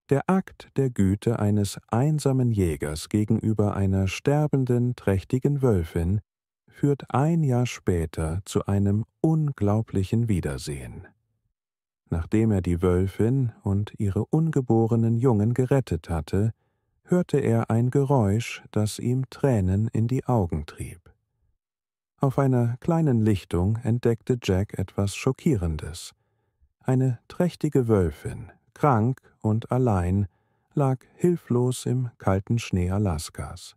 Der Akt der Güte eines einsamen Jägers gegenüber einer sterbenden, trächtigen Wölfin führt ein Jahr später zu einem unglaublichen Wiedersehen. Nachdem er die Wölfin und ihre ungeborenen Jungen gerettet hatte, hörte er ein Geräusch, das ihm Tränen in die Augen trieb. Auf einer kleinen Lichtung entdeckte Jack etwas Schockierendes. Eine trächtige Wölfin, krank und allein, lag hilflos im kalten Schnee Alaskas.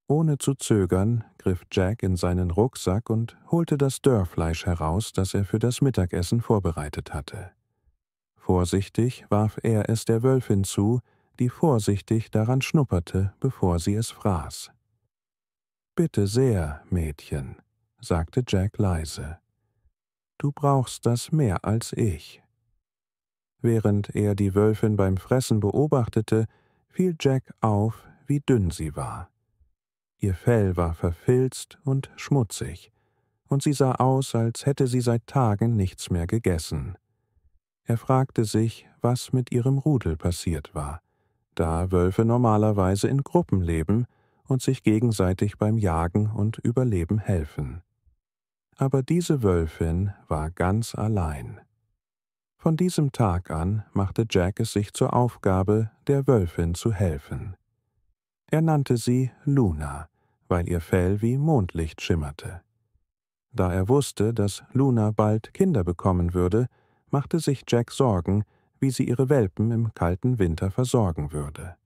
Ohne zu zögern griff Jack in seinen Rucksack und holte das Dörrfleisch heraus, das er für das Mittagessen vorbereitet hatte. Vorsichtig warf er es der Wölfin zu, die vorsichtig daran schnupperte, bevor sie es fraß. »Bitte sehr, Mädchen«, sagte Jack leise. »Du brauchst das mehr als ich.« Während er die Wölfin beim Fressen beobachtete, fiel Jack auf, wie dünn sie war. Ihr Fell war verfilzt und schmutzig, und sie sah aus, als hätte sie seit Tagen nichts mehr gegessen. Er fragte sich, was mit ihrem Rudel passiert war, da Wölfe normalerweise in Gruppen leben und sich gegenseitig beim Jagen und Überleben helfen. Aber diese Wölfin war ganz allein. Von diesem Tag an machte Jack es sich zur Aufgabe, der Wölfin zu helfen. Er nannte sie Luna, weil ihr Fell wie Mondlicht schimmerte. Da er wusste, dass Luna bald Kinder bekommen würde, machte sich Jack Sorgen, wie sie ihre Welpen im kalten Winter versorgen würde.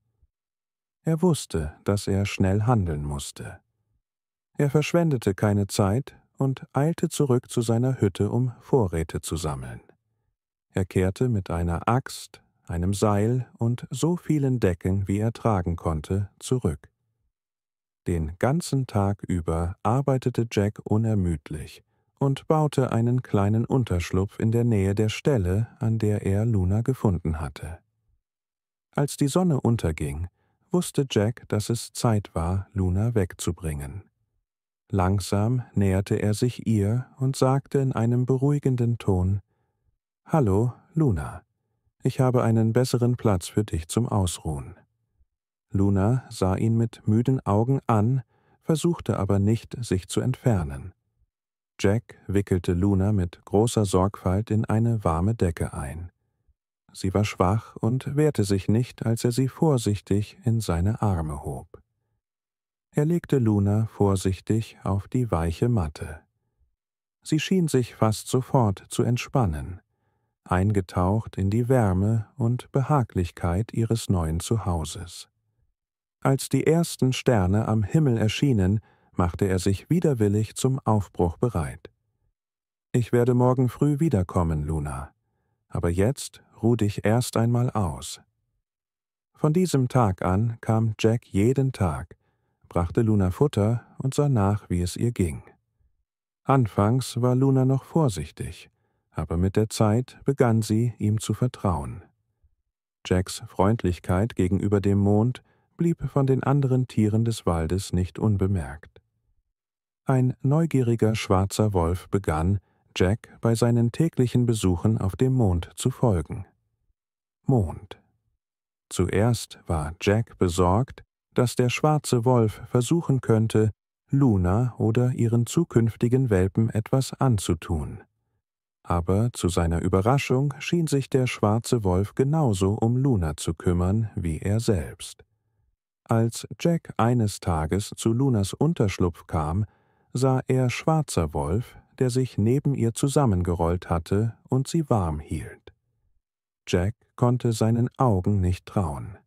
Er wusste, dass er schnell handeln musste. Er verschwendete keine Zeit und eilte zurück zu seiner Hütte, um Vorräte zu sammeln. Er kehrte mit einer Axt, einem Seil und so vielen Decken, wie er tragen konnte, zurück. Den ganzen Tag über arbeitete Jack unermüdlich und baute einen kleinen Unterschlupf in der Nähe der Stelle, an der er Luna gefunden hatte. Als die Sonne unterging, wusste Jack, dass es Zeit war, Luna wegzubringen. Langsam näherte er sich ihr und sagte in einem beruhigenden Ton: »Hallo, Luna, ich habe einen besseren Platz für dich zum Ausruhen.« Luna sah ihn mit müden Augen an, versuchte aber nicht, sich zu entfernen. Jack wickelte Luna mit großer Sorgfalt in eine warme Decke ein. Sie war schwach und wehrte sich nicht, als er sie vorsichtig in seine Arme hob. Er legte Luna vorsichtig auf die weiche Matte. Sie schien sich fast sofort zu entspannen, eingetaucht in die Wärme und Behaglichkeit ihres neuen Zuhauses. Als die ersten Sterne am Himmel erschienen, machte er sich widerwillig zum Aufbruch bereit. »Ich werde morgen früh wiederkommen, Luna, aber jetzt ruh dich erst einmal aus.« Von diesem Tag an kam Jack jeden Tag, brachte Luna Futter und sah nach, wie es ihr ging. Anfangs war Luna noch vorsichtig, aber mit der Zeit begann sie, ihm zu vertrauen. Jacks Freundlichkeit gegenüber dem Mond blieb von den anderen Tieren des Waldes nicht unbemerkt. Ein neugieriger schwarzer Wolf begann, Jack bei seinen täglichen Besuchen auf dem Mond zu folgen. Mond. Zuerst war Jack besorgt, dass der schwarze Wolf versuchen könnte, Luna oder ihren zukünftigen Welpen etwas anzutun. Aber zu seiner Überraschung schien sich der schwarze Wolf genauso um Luna zu kümmern wie er selbst. Als Jack eines Tages zu Lunas Unterschlupf kam, sah er Schwarzer Wolf, der sich neben ihr zusammengerollt hatte und sie warm hielt. Jack konnte seinen Augen nicht trauen.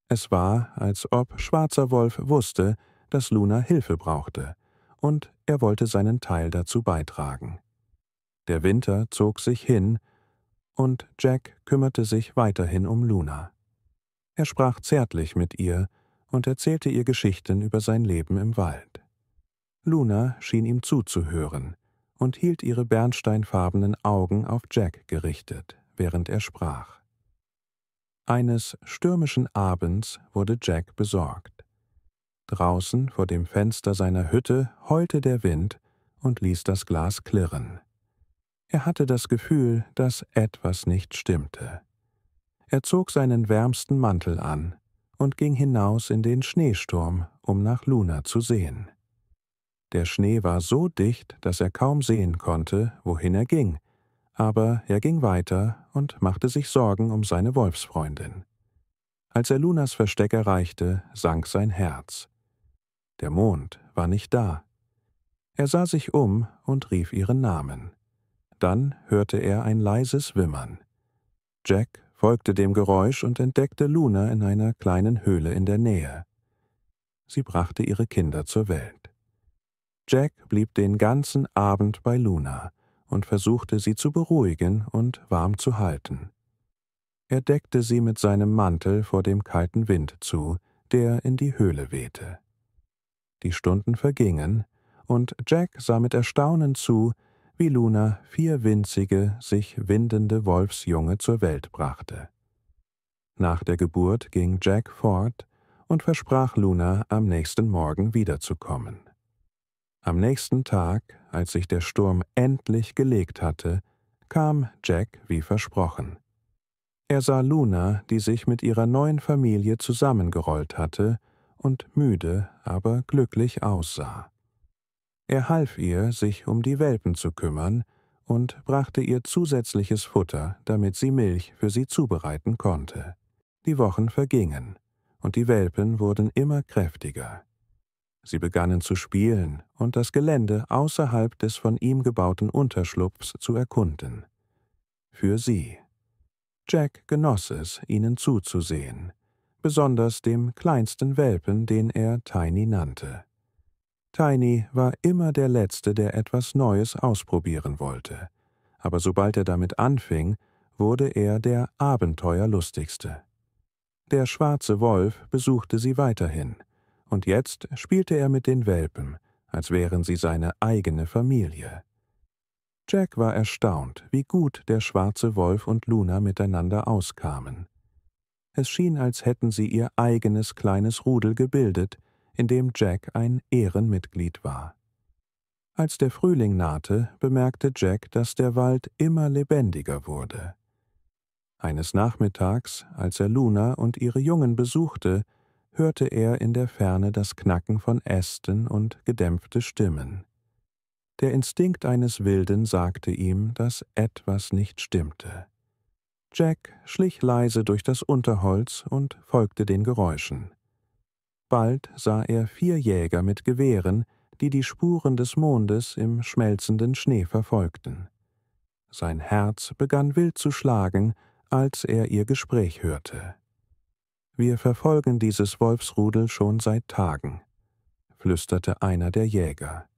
Es war, als ob Schwarzer Wolf wusste, dass Luna Hilfe brauchte, und er wollte seinen Teil dazu beitragen. Der Winter zog sich hin, und Jack kümmerte sich weiterhin um Luna. Er sprach zärtlich mit ihr und erzählte ihr Geschichten über sein Leben im Wald. Luna schien ihm zuzuhören und hielt ihre bernsteinfarbenen Augen auf Jack gerichtet, während er sprach. Eines stürmischen Abends wurde Jack besorgt. Draußen vor dem Fenster seiner Hütte heulte der Wind und ließ das Glas klirren. Er hatte das Gefühl, dass etwas nicht stimmte. Er zog seinen wärmsten Mantel an und ging hinaus in den Schneesturm, um nach Luna zu sehen. Der Schnee war so dicht, dass er kaum sehen konnte, wohin er ging, aber er ging weiter und machte sich Sorgen um seine Wolfsfreundin. Als er Lunas Versteck erreichte, sank sein Herz. Der Mond war nicht da. Er sah sich um und rief ihren Namen. Dann hörte er ein leises Wimmern. Jack folgte dem Geräusch und entdeckte Luna in einer kleinen Höhle in der Nähe. Sie brachte ihre Kinder zur Welt. Jack blieb den ganzen Abend bei Luna und versuchte, sie zu beruhigen und warm zu halten. Er deckte sie mit seinem Mantel vor dem kalten Wind zu, der in die Höhle wehte. Die Stunden vergingen, und Jack sah mit Erstaunen zu, wie Luna 4 winzige, sich windende Wolfsjunge zur Welt brachte. Nach der Geburt ging Jack fort und versprach Luna, am nächsten Morgen wiederzukommen. Am nächsten Tag, als sich der Sturm endlich gelegt hatte, kam Jack wie versprochen. Er sah Luna, die sich mit ihrer neuen Familie zusammengerollt hatte und müde, aber glücklich aussah. Er half ihr, sich um die Welpen zu kümmern und brachte ihr zusätzliches Futter, damit sie Milch für sie zubereiten konnte. Die Wochen vergingen, und die Welpen wurden immer kräftiger. Sie begannen zu spielen und das Gelände außerhalb des von ihm gebauten Unterschlupfs zu erkunden. Für sie. Jack genoss es, ihnen zuzusehen, besonders dem kleinsten Welpen, den er Tiny nannte. Tiny war immer der Letzte, der etwas Neues ausprobieren wollte, aber sobald er damit anfing, wurde er der Abenteuerlustigste. Der schwarze Wolf besuchte sie weiterhin, und jetzt spielte er mit den Welpen, als wären sie seine eigene Familie. Jack war erstaunt, wie gut der schwarze Wolf und Luna miteinander auskamen. Es schien, als hätten sie ihr eigenes kleines Rudel gebildet, in dem Jack ein Ehrenmitglied war. Als der Frühling nahte, bemerkte Jack, dass der Wald immer lebendiger wurde. Eines Nachmittags, als er Luna und ihre Jungen besuchte, hörte er in der Ferne das Knacken von Ästen und gedämpfte Stimmen. Der Instinkt eines Wilden sagte ihm, dass etwas nicht stimmte. Jack schlich leise durch das Unterholz und folgte den Geräuschen. Bald sah er 4 Jäger mit Gewehren, die die Spuren des Mondes im schmelzenden Schnee verfolgten. Sein Herz begann wild zu schlagen, als er ihr Gespräch hörte. »Wir verfolgen dieses Wolfsrudel schon seit Tagen«, flüsterte einer der Jäger.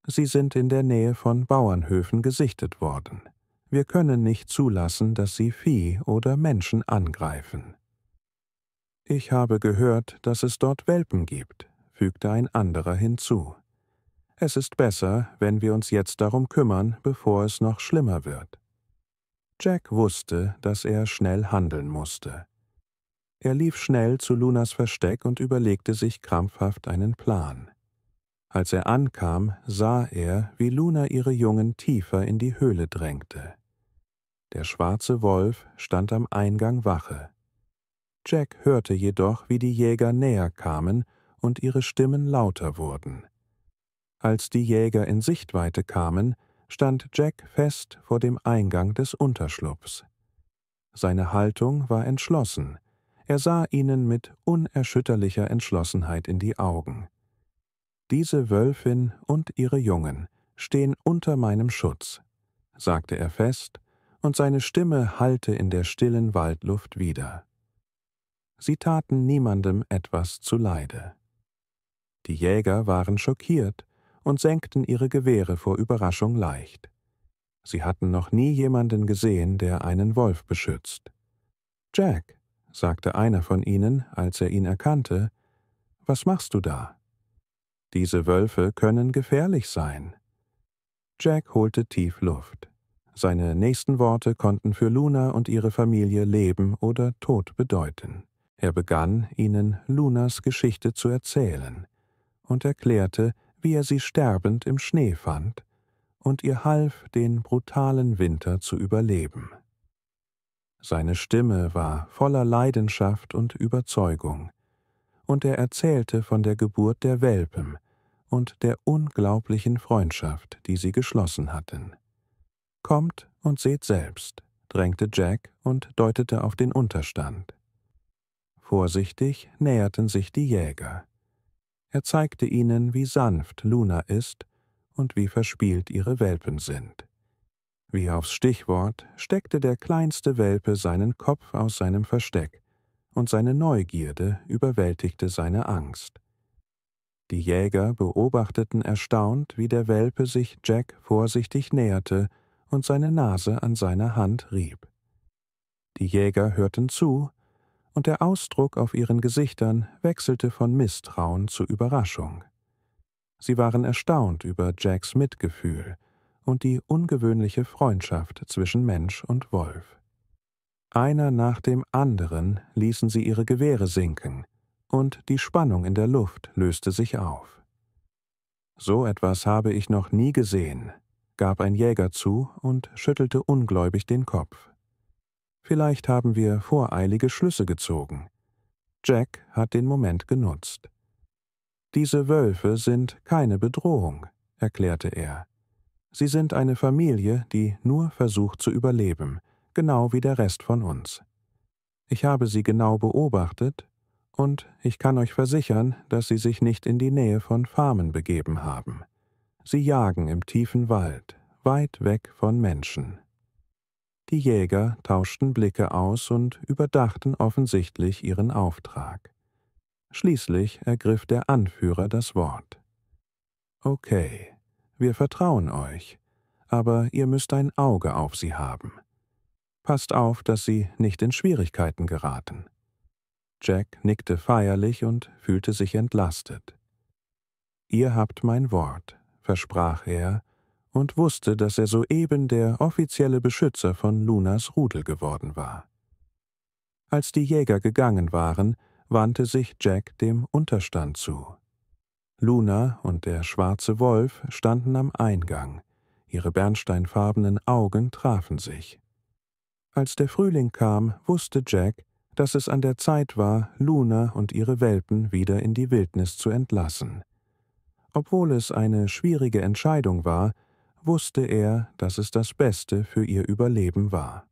»Sie sind in der Nähe von Bauernhöfen gesichtet worden. Wir können nicht zulassen, dass sie Vieh oder Menschen angreifen.« »Ich habe gehört, dass es dort Welpen gibt«, fügte ein anderer hinzu. »Es ist besser, wenn wir uns jetzt darum kümmern, bevor es noch schlimmer wird.« Jack wusste, dass er schnell handeln musste. Er lief schnell zu Lunas Versteck und überlegte sich krampfhaft einen Plan. Als er ankam, sah er, wie Luna ihre Jungen tiefer in die Höhle drängte. Der schwarze Wolf stand am Eingang Wache. Jack hörte jedoch, wie die Jäger näher kamen und ihre Stimmen lauter wurden. Als die Jäger in Sichtweite kamen, stand Jack fest vor dem Eingang des Unterschlupfs. Seine Haltung war entschlossen. Er sah ihnen mit unerschütterlicher Entschlossenheit in die Augen. »Diese Wölfin und ihre Jungen stehen unter meinem Schutz«, sagte er fest, und seine Stimme hallte in der stillen Waldluft wider. Sie taten niemandem etwas zuleide. Die Jäger waren schockiert und senkten ihre Gewehre vor Überraschung leicht. Sie hatten noch nie jemanden gesehen, der einen Wolf beschützt. »Jack«, sagte einer von ihnen, als er ihn erkannte, »was machst du da?« »Diese Wölfe können gefährlich sein.« Jack holte tief Luft. Seine nächsten Worte konnten für Luna und ihre Familie Leben oder Tod bedeuten. Er begann, ihnen Lunas Geschichte zu erzählen und erklärte, wie er sie sterbend im Schnee fand und ihr half, den brutalen Winter zu überleben. Seine Stimme war voller Leidenschaft und Überzeugung, und er erzählte von der Geburt der Welpen und der unglaublichen Freundschaft, die sie geschlossen hatten. »Kommt und seht selbst«, drängte Jack und deutete auf den Unterstand. Vorsichtig näherten sich die Jäger. Er zeigte ihnen, wie sanft Luna ist und wie verspielt ihre Welpen sind. Wie aufs Stichwort steckte der kleinste Welpe seinen Kopf aus seinem Versteck, und seine Neugierde überwältigte seine Angst. Die Jäger beobachteten erstaunt, wie der Welpe sich Jack vorsichtig näherte und seine Nase an seiner Hand rieb. Die Jäger hörten zu, und der Ausdruck auf ihren Gesichtern wechselte von Misstrauen zu Überraschung. Sie waren erstaunt über Jacks Mitgefühl und die ungewöhnliche Freundschaft zwischen Mensch und Wolf. Einer nach dem anderen ließen sie ihre Gewehre sinken, und die Spannung in der Luft löste sich auf. »So etwas habe ich noch nie gesehen«, gab ein Jäger zu und schüttelte ungläubig den Kopf. »Vielleicht haben wir voreilige Schlüsse gezogen.« Jack hat den Moment genutzt. »Diese Wölfe sind keine Bedrohung«, erklärte er. »Sie sind eine Familie, die nur versucht zu überleben, genau wie der Rest von uns. Ich habe sie genau beobachtet, und ich kann euch versichern, dass sie sich nicht in die Nähe von Farmen begeben haben. Sie jagen im tiefen Wald, weit weg von Menschen.« Die Jäger tauschten Blicke aus und überdachten offensichtlich ihren Auftrag. Schließlich ergriff der Anführer das Wort. »Okay, wir vertrauen euch, aber ihr müsst ein Auge auf sie haben. Passt auf, dass sie nicht in Schwierigkeiten geraten.« Jack nickte feierlich und fühlte sich entlastet. »Ihr habt mein Wort«, versprach er, und wusste, dass er soeben der offizielle Beschützer von Lunas Rudel geworden war. Als die Jäger gegangen waren, wandte sich Jack dem Unterstand zu. Luna und der schwarze Wolf standen am Eingang, ihre bernsteinfarbenen Augen trafen sich. Als der Frühling kam, wusste Jack, dass es an der Zeit war, Luna und ihre Welpen wieder in die Wildnis zu entlassen. Obwohl es eine schwierige Entscheidung war, wusste er, dass es das Beste für ihr Überleben war.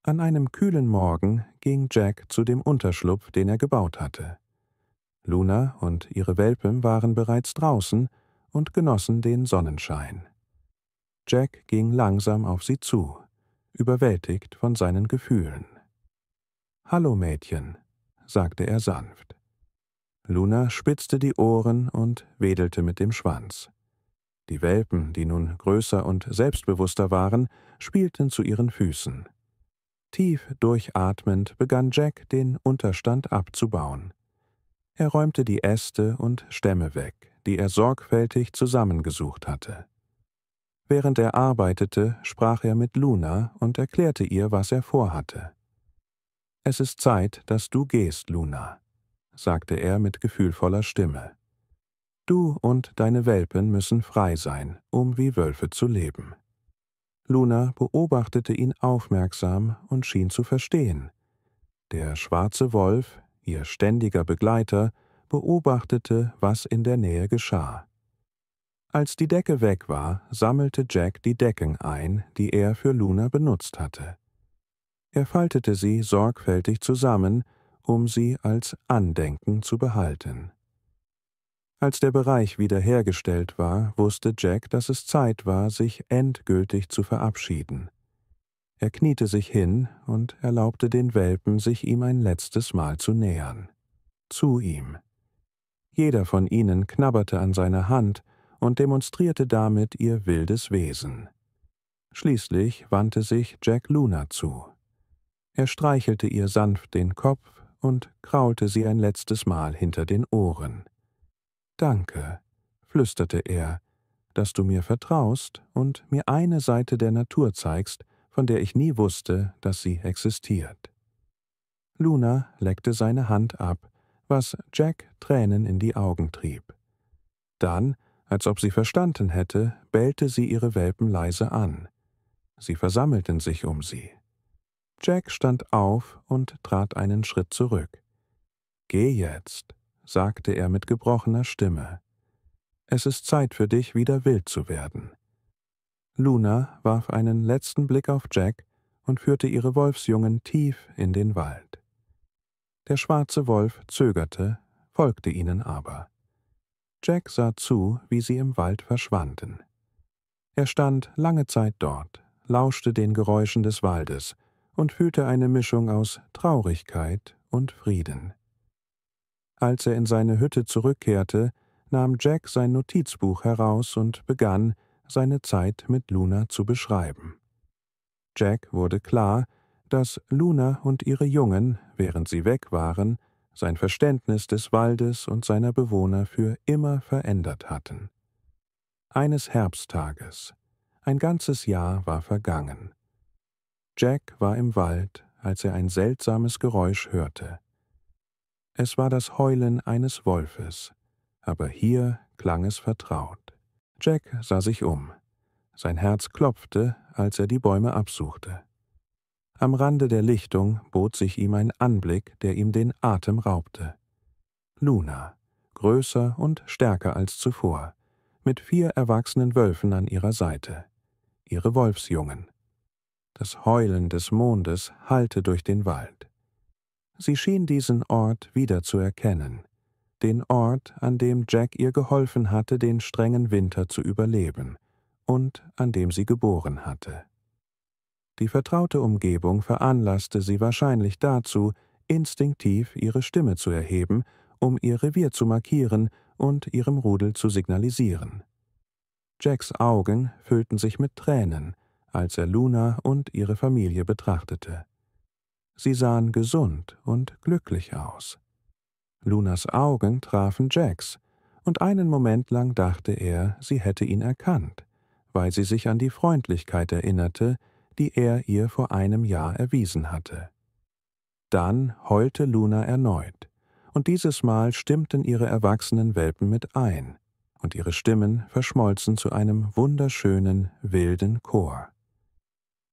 An einem kühlen Morgen ging Jack zu dem Unterschlupf, den er gebaut hatte. Luna und ihre Welpen waren bereits draußen und genossen den Sonnenschein. Jack ging langsam auf sie zu, überwältigt von seinen Gefühlen. »Hallo Mädchen«, sagte er sanft. Luna spitzte die Ohren und wedelte mit dem Schwanz. Die Welpen, die nun größer und selbstbewusster waren, spielten zu ihren Füßen. Tief durchatmend begann Jack, den Unterstand abzubauen. Er räumte die Äste und Stämme weg, die er sorgfältig zusammengesucht hatte. Während er arbeitete, sprach er mit Luna und erklärte ihr, was er vorhatte. »Es ist Zeit, dass du gehst, Luna«, sagte er mit gefühlvoller Stimme. »Du und deine Welpen müssen frei sein, um wie Wölfe zu leben.« Luna beobachtete ihn aufmerksam und schien zu verstehen. Der schwarze Wolf, ihr ständiger Begleiter, beobachtete, was in der Nähe geschah. Als die Decke weg war, sammelte Jack die Decken ein, die er für Luna benutzt hatte. Er faltete sie sorgfältig zusammen, um sie als Andenken zu behalten. Als der Bereich wiederhergestellt war, wusste Jack, dass es Zeit war, sich endgültig zu verabschieden. Er kniete sich hin und erlaubte den Welpen, sich ihm ein letztes Mal zu nähern. Zu ihm. Jeder von ihnen knabberte an seiner Hand und demonstrierte damit ihr wildes Wesen. Schließlich wandte sich Jack Luna zu. Er streichelte ihr sanft den Kopf und kraulte sie ein letztes Mal hinter den Ohren. »Danke«, flüsterte er, »dass du mir vertraust und mir eine Seite der Natur zeigst, von der ich nie wusste, dass sie existiert.« Luna leckte seine Hand ab, was Jack Tränen in die Augen trieb. Dann, als ob sie verstanden hätte, bellte sie ihre Welpen leise an. Sie versammelten sich um sie. Jack stand auf und trat einen Schritt zurück. »Geh jetzt«, sagte er mit gebrochener Stimme. »Es ist Zeit für dich, wieder wild zu werden.« Luna warf einen letzten Blick auf Jack und führte ihre Wolfsjungen tief in den Wald. Der schwarze Wolf zögerte, folgte ihnen aber. Jack sah zu, wie sie im Wald verschwanden. Er stand lange Zeit dort, lauschte den Geräuschen des Waldes und fühlte eine Mischung aus Traurigkeit und Frieden. Als er in seine Hütte zurückkehrte, nahm Jack sein Notizbuch heraus und begann, seine Zeit mit Luna zu beschreiben. Jack wurde klar, dass Luna und ihre Jungen, während sie weg waren, sein Verständnis des Waldes und seiner Bewohner für immer verändert hatten. Eines Herbsttages, ein ganzes Jahr war vergangen. Jack war im Wald, als er ein seltsames Geräusch hörte. Es war das Heulen eines Wolfes, aber hier klang es vertraut. Jack sah sich um. Sein Herz klopfte, als er die Bäume absuchte. Am Rande der Lichtung bot sich ihm ein Anblick, der ihm den Atem raubte. Luna, größer und stärker als zuvor, mit 4 erwachsenen Wölfen an ihrer Seite, ihre Wolfsjungen. Das Heulen des Mondes hallte durch den Wald. Sie schien diesen Ort wiederzuerkennen, den Ort, an dem Jack ihr geholfen hatte, den strengen Winter zu überleben und an dem sie geboren hatte. Die vertraute Umgebung veranlasste sie wahrscheinlich dazu, instinktiv ihre Stimme zu erheben, um ihr Revier zu markieren und ihrem Rudel zu signalisieren. Jacks Augen füllten sich mit Tränen, als er Luna und ihre Familie betrachtete. Sie sahen gesund und glücklich aus. Lunas Augen trafen Jacks, und einen Moment lang dachte er, sie hätte ihn erkannt, weil sie sich an die Freundlichkeit erinnerte, die er ihr vor einem Jahr erwiesen hatte. Dann heulte Luna erneut, und dieses Mal stimmten ihre erwachsenen Welpen mit ein, und ihre Stimmen verschmolzen zu einem wunderschönen, wilden Chor.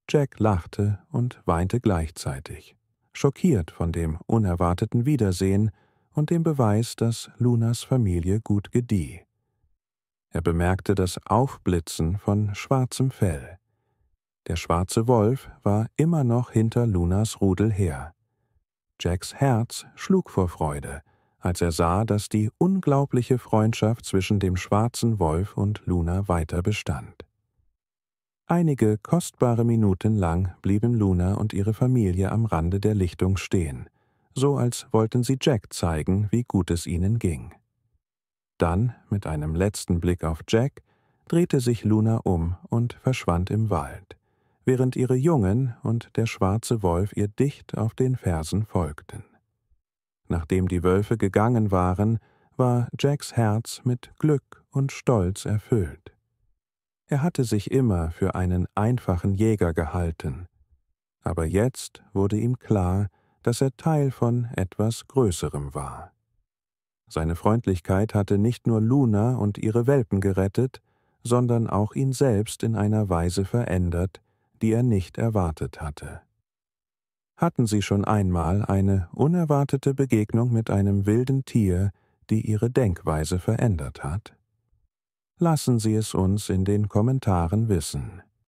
Jack lachte und weinte gleichzeitig, schockiert von dem unerwarteten Wiedersehen und dem Beweis, dass Lunas Familie gut gedieh. Er bemerkte das Aufblitzen von schwarzem Fell. Der schwarze Wolf war immer noch hinter Lunas Rudel her. Jacks Herz schlug vor Freude, als er sah, dass die unglaubliche Freundschaft zwischen dem schwarzen Wolf und Luna weiter bestand. Einige kostbare Minuten lang blieben Luna und ihre Familie am Rande der Lichtung stehen, so als wollten sie Jack zeigen, wie gut es ihnen ging. Dann, mit einem letzten Blick auf Jack, drehte sich Luna um und verschwand im Wald, während ihre Jungen und der schwarze Wolf ihr dicht auf den Fersen folgten. Nachdem die Wölfe gegangen waren, war Jacks Herz mit Glück und Stolz erfüllt. Er hatte sich immer für einen einfachen Jäger gehalten, aber jetzt wurde ihm klar, dass er Teil von etwas Größerem war. Seine Freundlichkeit hatte nicht nur Luna und ihre Welpen gerettet, sondern auch ihn selbst in einer Weise verändert, die er nicht erwartet hatte. Hatten Sie schon einmal eine unerwartete Begegnung mit einem wilden Tier, die Ihre Denkweise verändert hat? Lassen Sie es uns in den Kommentaren wissen.